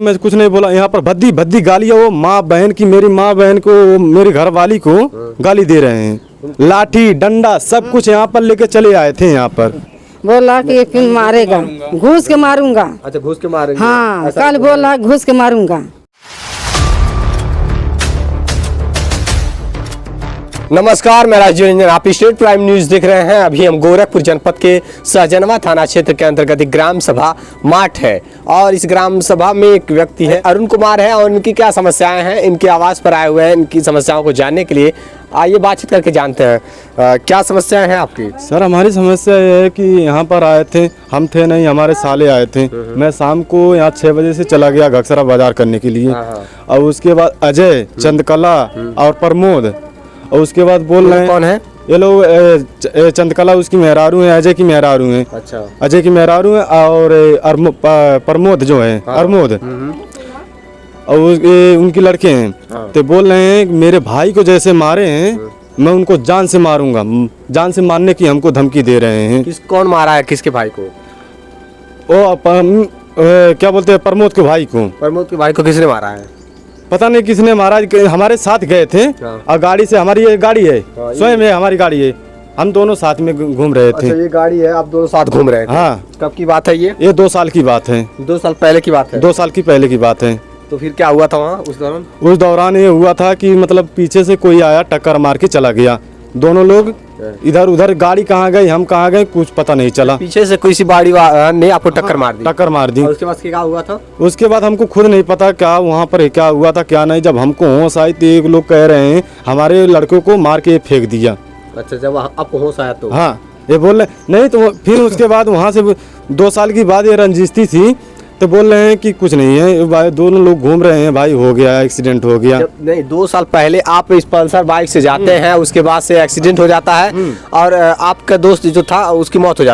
मैं कुछ नहीं बोला। यहाँ पर भद्दी भद्दी गाली है, वो माँ बहन की, मेरी माँ बहन को, मेरी घरवाली को गाली दे रहे हैं। लाठी डंडा सब कुछ यहाँ पर लेके चले आए थे। यहाँ पर बोला कि फिर मारेगा, घूस के मारूंगा। अच्छा, घूस के मारेंगे? हाँ, कल बोला घूस के मारूंगा। नमस्कार, मैं राजीव रंजन, आप स्टेट प्राइम न्यूज देख रहे हैं। अभी हम गोरखपुर जनपद के सहजनवा थाना क्षेत्र के अंतर्गत एक ग्राम सभा माठ है और इस ग्राम सभा में एक व्यक्ति है, अरुण कुमार है, और इनकी क्या समस्याएं हैं, इनके आवास पर आए हुए हैं। इनकी समस्याओं को जानने के लिए आइए बातचीत करके जानते हैं। क्या समस्याएं हैं आपकी? सर, हमारी समस्या ये है कि यहाँ पर आए थे, हम थे नहीं, हमारे साले आए थे। मैं शाम को यहाँ 6 बजे से चला गया घगसरा बाजार करने के लिए, और उसके बाद अजय, चंद्रकला और प्रमोद, और उसके बाद बोल रहे हैं कौन है ये लोग? चंद्रकला उसकी मेहरारू है, अजय की मेहरारू है। अच्छा, अजय की मेहरारू है, और प्रमोद जो है, प्रमोद, और उनकी लड़के हैं। तो बोल रहे हैं मेरे भाई को जैसे मारे हैं मैं उनको जान से मारूंगा, जान से मारने की हमको धमकी दे रहे हैं। कौन मारा है किसके भाई को? क्या बोलते हैं, प्रमोद के भाई को। प्रमोद के भाई को किसने मारा है? पता नहीं किसने मारा। हमारे साथ गए थे और गाड़ी से, हमारी ये गाड़ी है, स्वयं है हमारी गाड़ी है, हम दोनों साथ में घूम रहे थे। अच्छा, ये गाड़ी है, आप दोनों साथ घूम रहे थे? हाँ। कब की बात है ये? 2 साल की बात है। 2 साल पहले की बात है? 2 साल की पहले की बात है। तो फिर क्या हुआ था वहाँ उस दौरान? उस दौरान ये हुआ था कि मतलब पीछे से कोई आया, टक्कर मार के चला गया। दोनों लोग इधर उधर, गाड़ी कहाँ गई हम कहाँ गए कुछ पता नहीं चला। पीछे से कोई सी गाड़ी ने आपको टक्कर मार दी? टक्कर मार दी। और उसके बाद क्या हुआ था? उसके बाद हमको खुद नहीं पता क्या वहाँ पर क्या हुआ था क्या नहीं। जब हमको होश आई तो एक लोग कह रहे हैं हमारे लड़कों को मार के फेंक दिया। अच्छा, जब आपको होश आया तो? हाँ, ये बोल रहे नहीं। तो फिर उसके बाद वहाँ से 2 साल की बाद ये रंजिस्ती थी, तो बोल रहे हैं कि कुछ नहीं है भाई, दोनों लोग घूम रहे हैं भाई, हो गया एक्सीडेंट हो गया। नहीं, 2 साल पहले आप इस पल्सर बाइक से जाते हैं, उसके बाद से एक्सीडेंट हो जाता है और आपका दोस्त जो था उसकी मौत हो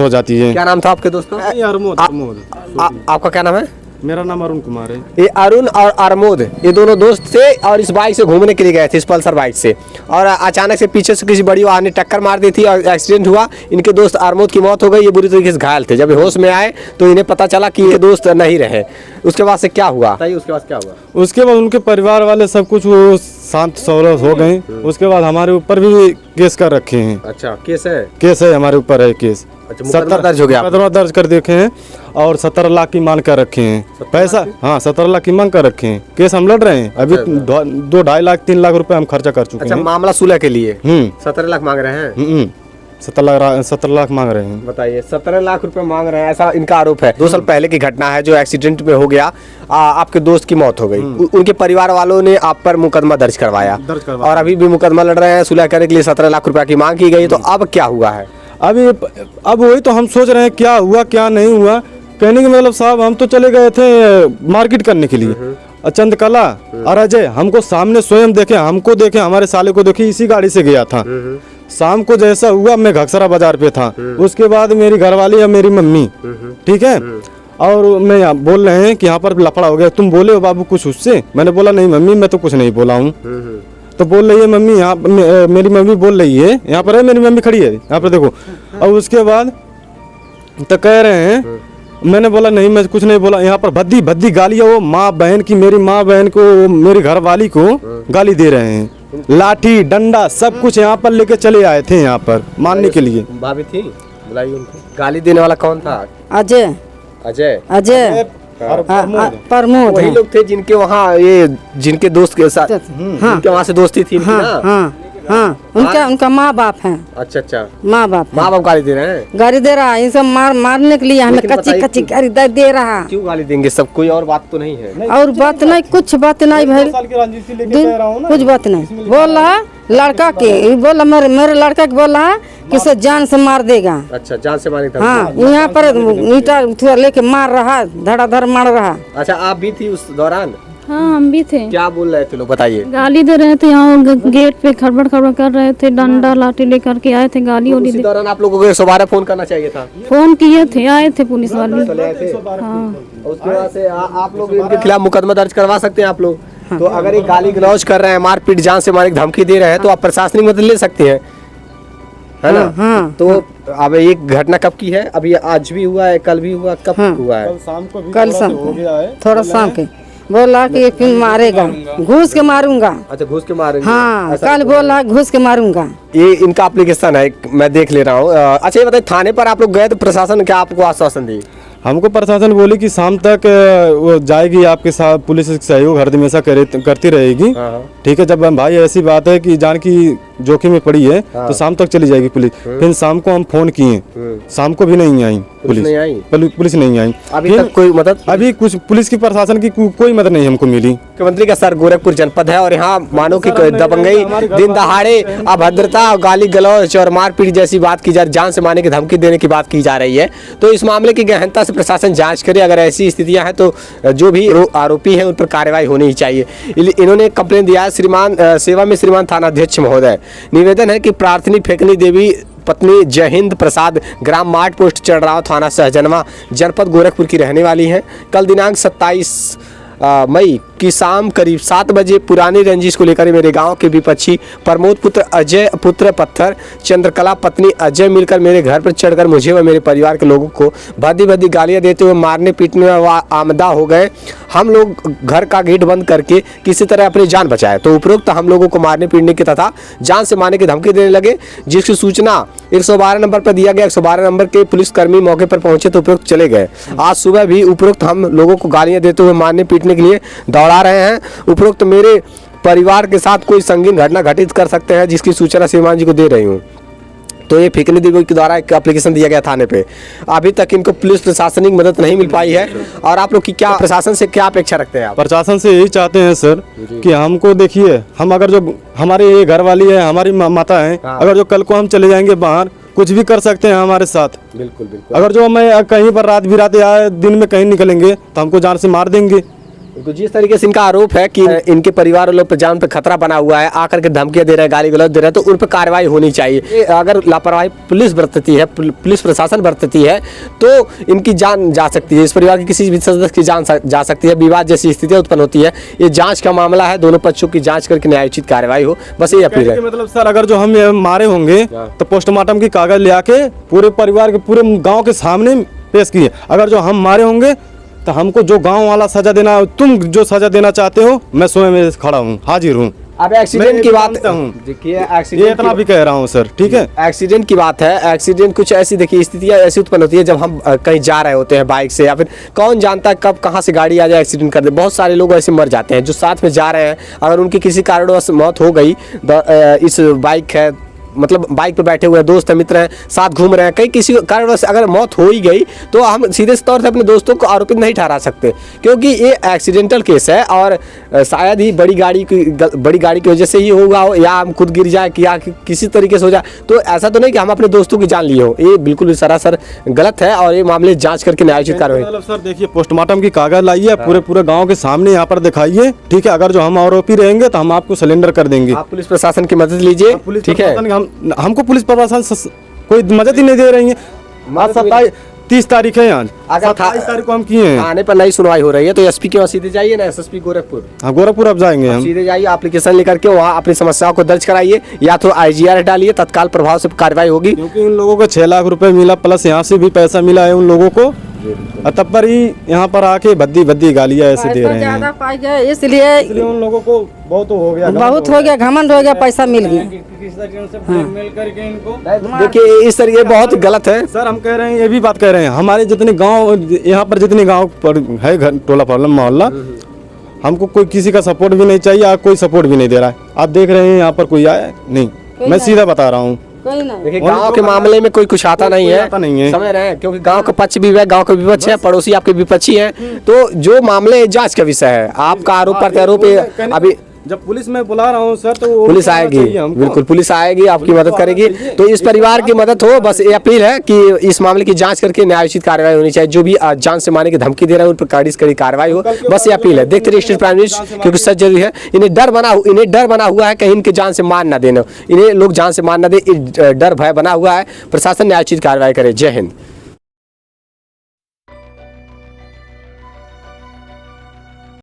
जाती है। क्या नाम था आपके दोस्त का? आपका क्या नाम है? मेरा नाम अरुण कुमार है। ये अरुण और अरमोद, ये दोनों दोस्त थे और इस बाइक से घूमने के लिए गए थे, इस पल्सर बाइक से, और अचानक से पीछे से किसी बड़ी वाहन ने टक्कर मार दी थी और एक्सीडेंट हुआ। इनके दोस्त अरमोद की मौत हो गई, ये बुरी तरीके से घायल थे। जब होश में आए तो इन्हें पता चला कि ये दोस्त नहीं रहे। उसके बाद से क्या हुआ? उसके बाद क्या हुआ? उसके बाद उनके परिवार वाले सब कुछ वो शांत सौलभ हो गए। उसके बाद हमारे ऊपर भी केस कर रखे हैं। अच्छा, केस है? केस है, हमारे ऊपर है केस। अच्छा, मुकदमा दर्ज हो गया? मुकदमा दर्ज कर देखे हैं और 17 लाख की मांग कर रखे हैं पैसा। हाँ, 17 लाख की मांग कर रखे हैं। केस हम लड़ रहे हैं अभी। 2-2.5 लाख 3 लाख रुपए हम खर्चा कर चुके हैं। अच्छा, मामला सुलह के लिए 17 लाख मांग रहे हैं? 17 लाख मांग रहे हैं। बताइए, 17 लाख रुपए मांग रहे हैं, ऐसा इनका आरोप है। 2 साल पहले की घटना है जो एक्सीडेंट में हो गया, आपके दोस्त की मौत हो गई। उनके परिवार वालों ने आप पर मुकदमा दर्ज करवाया और अभी भी मुकदमा लड़ रहे हैं। सुलह करने के लिए 17 लाख रुपए की मांग की गई। तो अब क्या हुआ है? अब वही तो हम सोच रहे हैं क्या हुआ क्या नहीं हुआ। कहने का मतलब साहब, हम तो चले गए थे मार्केट करने के लिए। चंद्रकला और अजय हमको सामने स्वयं देखे, हमको देखे, हमारे साले को देखे, इसी गाड़ी से गया था। शाम को जैसा हुआ मैं घगसरा बाजार पे था। उसके बाद मेरी घरवाली और मेरी मम्मी, ठीक है, और मैं बोल रहे हैं कि यहाँ पर लफड़ा हो गया। तुम बोले हो बाबू कुछ उससे? मैंने बोला नहीं मम्मी, मैं तो कुछ नहीं बोला हूँ। तो बोल रही है मम्मी, यहाँ मेरी मम्मी बोल रही है, यहाँ पर है मेरी मम्मी खड़ी है, यहाँ पर देखो। और उसके बाद तो कह रहे हैं, मैंने बोला नहीं, मैं कुछ नहीं बोला। यहाँ पर भद्दी भद्दी गाली है, वो माँ बहन की, मेरी माँ बहन को, मेरी घरवाली को गाली दे रहे हैं। लाठी डंडा सब कुछ यहाँ पर लेके चले आए थे, यहाँ पर मारने के लिए। भाभी थी, बुलाइए उनको। गाली देने वाला कौन था? अजय। अजय? अजय प्रमोद, वही लोग थे जिनके वहाँ ये जिनके दोस्त के साथ, जिनके वहाँ से दोस्ती थी। हाँ, उनका माँ बाप है। अच्छा अच्छा, माँ बाप गाली दे रहे हैं? गाली दे रहा है, ये सब मारने के लिए हमें कच्ची गाली दे रहा। क्यों गाली देंगे? सब कोई और बात तो नहीं है? और बात नहीं, कुछ बात नहीं भाई, कुछ बात नहीं। बोल रहा लड़का के, बोला मेरे लड़का के बोल रहा कि जान से मार देगा। अच्छा, जान से मारेगा? हाँ, यहाँ पर ईटा लेके मार रहा, धड़ाधड़ मार रहा। अच्छा, आप भी थी उस दौरान? हाँ, हम भी थे। क्या बोल रहे थे लोग, बताइए? गाली दे रहे थे, यहाँ गेट पे खड़बड़ खड़बड़ कर रहे थे, डंडा लाठी लेकर के आए थे, गाली वाली। उसी दौरान आप लोगों को 112 फोन करना चाहिए था। फोन किए थे, आए थे पुलिस वाले। हाँ, उसके बाद से आप लोग इनके खिलाफ मुकदमा दर्ज करवा सकते हैं आप लोग। तो अगर ये गाली गलौज कर रहे हैं, मारपीट, जान से मारने की धमकी दे रहे हैं, तो आप प्रशासनिक मदद ले सकते हैं। है ना? हाँ। तो अब ये घटना कब की है? अभी आज भी हुआ है, कल भी हुआ, कब हुआ है? शाम को भी कल थोड़ा शाम सा हो गया है। थोड़ा शाम के बोला कि फिर मारेगा, घूस के मारूंगा। अच्छा, घुस के मारेंगे? हाँ, ऐसा कल बोला घूस के मारूंगा। ये इनका एप्लीकेशन है, मैं देख ले रहा हूँ। अच्छा, ये बताइए, थाने पर आप लोग गए तो प्रशासन क्या आपको आश्वासन दी? हमको प्रशासन बोली कि शाम तक वो जाएगी आपके साथ, पुलिस सहयोग हर हमेशा करती रहेगी। ठीक है, जब भाई ऐसी बात है कि जान की जोखिम में पड़ी है तो शाम तक चली जाएगी पुलिस। फिर शाम को हम फोन किए, शाम को भी नहीं आई पुलिस, पुलिस नहीं आई। अभी तक कोई मदद? अभी कुछ पुलिस की प्रशासन की कोई मदद नहीं हमको मिली। मुख्यमंत्री का सर गोरखपुर जनपद है और यहाँ मानो की दबंगई, दिन दहाड़े अभद्रता, गाली गलौज और मारपीट जैसी बात की जा रही, जान से मारने की धमकी देने की बात की जा रही है। तो इस मामले की गहनता से प्रशासन जांच करे। अगर ऐसी स्थितियां हैं तो जो भी आरोपी हैं उन पर कार्रवाई होनी ही चाहिए। इन्होंने कंप्लेन दिया है श्रीमान सेवा में श्रीमान थाना अध्यक्ष महोदय। निवेदन है कि प्रार्थनी फेकनी देवी पत्नी जय हिंद प्रसाद ग्राम मार्ट पोस्ट चढ़राव थाना सहजनवा जनपद गोरखपुर की रहने वाली हैं। कल दिनांक 27 मई की शाम करीब 7 बजे पुरानी रंजिश को लेकर मेरे गांव के विपक्षी प्रमोद पुत्र अजय पुत्र पत्थर चंद्रकला पत्नी अजय मिलकर मेरे घर पर चढ़कर मुझे व मेरे परिवार के लोगों को भद्दी भद्दी गालियां देते हुए मारने पीटने में आमदा हो गए। हम लोग घर का गेट बंद करके किसी तरह अपनी जान बचाए तो उपरोक्त हम लोगों को मारने पीटने की तथा जान से मारने की धमकी देने लगे, जिसकी सूचना 112 नंबर पर दिया गया। 112 नंबर के पुलिसकर्मी मौके पर पहुंचे तो उपरोक्त चले गए। आज सुबह भी उपरोक्त हम लोगों को गालियां देते हुए मारने पीटने के लिए दौड़ा रहे हैं। उपरोक्त मेरे परिवार के साथ कोई संगीन घटना घटित कर सकते हैं, जिसकी सूचना श्रीमान जी को दे रही हूँ। तो ये फेकनी देवी के द्वारा एक एप्लीकेशन दिया गया थाने पे। अभी तक इनको पुलिस प्रशासनिक मदद नहीं मिल पाई है। और आप लोग की क्या प्रशासन से क्या अपेक्षा रखते हैं आप? प्रशासन से यही चाहते हैं सर कि हमको देखिए, हम अगर जो हमारे ये घर वाली है, हमारी माता है, अगर जो कल को हम चले जाएंगे बाहर, कुछ भी कर सकते हैं हमारे साथ। बिल्कुल बिल्कुल। अगर जो मैं कहीं पर रात बिराते या दिन में कहीं निकलेंगे तो हमको जान से मार देंगे। तो जिस तरीके से इनका आरोप है कि इनके परिवार वालों पर जान पर खतरा बना हुआ है, आकर के धमकियां दे रहे हैं, गाली गलौज दे रहे हैं, तो उन पर कार्रवाई होनी चाहिए। अगर लापरवाही पुलिस बरतती है, पुलिस प्रशासन बरतती है, तो इनकी जान जा सकती है, इस परिवार के किसी भी सदस्य की जान जा सकती है। विवाद जैसी स्थितियां उत्पन्न होती है। ये जांच का मामला है, दोनों पक्षों की जांच करके न्यायोचित कार्रवाई हो, बस ये अपील है। मतलब सर, अगर जो हम मारे होंगे तो पोस्टमार्टम की कागज ले आके पूरे परिवार के पूरे गाँव के सामने पेश किए। अगर जो हम मारे होंगे तो हमको जो गांव वाला सजा देना, तुम जो सजा देना चाहते हो, मैं स्वयं में खड़ा हूँ, हाजिर हूँ। अब एक्सीडेंट की बात देखिए, ये इतना भी कह रहा हूँ सर, ठीक है। एक्सीडेंट की बात है। एक्सीडेंट कुछ ऐसी देखिए स्थितियाँ ऐसी उत्पन्न होती है जब हम कहीं जा रहे होते हैं बाइक से, या फिर कौन जानता है कब कहाँ से गाड़ी आ जाए एक्सीडेंट कर दे। बहुत सारे लोग ऐसे मर जाते हैं जो साथ में जा रहे हैं। अगर उनकी किसी कारणवश मौत हो गई, इस बाइक है मतलब बाइक पे बैठे हुए दोस्त हैं, मित्र हैं, साथ घूम रहे हैं, कहीं किसी कारणवश अगर मौत हो ही गई तो हम सीधे तौर से अपने दोस्तों को आरोपित नहीं ठहरा सकते, क्योंकि ये एक्सीडेंटल केस है। और शायद ही बड़ी गाड़ी की वजह से ही होगा, या हम खुद गिर जाए या किसी तरीके से हो जाए, तो ऐसा तो नहीं कि हम अपने दोस्तों की जान लिए हो। ये बिल्कुल सरासर गलत है और ये मामले जांच करके न्यायोचित कार्रवाई। मतलब सर देखिए, पोस्टमार्टम की कागज लाइए, पूरे गाँव के सामने यहाँ पर दिखाइए, ठीक है। अगर जो हम आरोपी रहेंगे तो हम आपको सिलेंडर कर देंगे। आप पुलिस प्रशासन की मदद लीजिए, ठीक है। हमको पुलिस प्रशासन कोई मदद ही नहीं दे रही है। 30 तारीख है आज, अगर 27 तारीख को हम किए हैं। थाने पर नई सुनवाई हो रही है तो एसपी के वहाँ सीधे जाइए ना, एसएसपी गोरखपुर। हाँ, गोरखपुर अब जाएंगे हम। सीधे जाइए, एप्लीकेशन लेकर के वहाँ अपनी समस्याओं को दर्ज कराइए, या तो IGR डालिए, तत्काल प्रभाव से कार्रवाई होगी। क्योंकि उन लोगों को 6 लाख रुपए मिला, प्लस यहाँ से भी पैसा मिला है उन लोगों को, तब पर ही यहाँ पर आके भद्दी गालियाँ ऐसे दे रहे हैं। ज्यादा पाई गए इसलिए उन लोगों को बहुत हो गया, घमंड हो गया, पैसा मिल गया। देखिए इस तरीके बहुत गलत है सर। हम कह रहे हैं, ये भी बात कह रहे हैं, हमारे जितने गांव यहाँ पर जितने गांव पर है घर टोला प्रॉब्लम मोहल्ला, हमको कोई किसी का सपोर्ट भी नहीं चाहिए, कोई सपोर्ट भी नहीं दे रहा है। आप देख रहे हैं यहाँ पर कोई आया नहीं, मैं सीधा बता रहा हूँ। देखिए गांव के मामले में कोई कुछ आता नहीं है, समझ रहे हैं, क्योंकि गांव का पक्ष भी है, गांव का विपक्ष है, पड़ोसी आपके विपक्षी हैं, तो जो मामले जांच का विषय है। आपका आरोप प्रत्यारोप अभी जब पुलिस में बुला रहा हूँ सर, तो पुलिस आएगी, बिल्कुल पुलिस आएगी, आपकी मदद करेगी। तो इस परिवार की मदद हो, बस ये अपील है कि इस मामले की जांच करके न्यायोचित कार्रवाई होनी चाहिए। जो भी जान से मारने की धमकी दे रहे हैं उन पर कड़ी कार्रवाई हो, बस ये अपील है। देखते रहिए स्टेट प्राइम न्यूज़, क्योंकि सच जरूरी है। इन्हें डर बना हुआ है कहीं इनके जान से मार ना देना, इन्हें लोग जान से मार ना दे, डर भय बना हुआ है। प्रशासन न्यायोचित कार्रवाई करे। जय हिंद।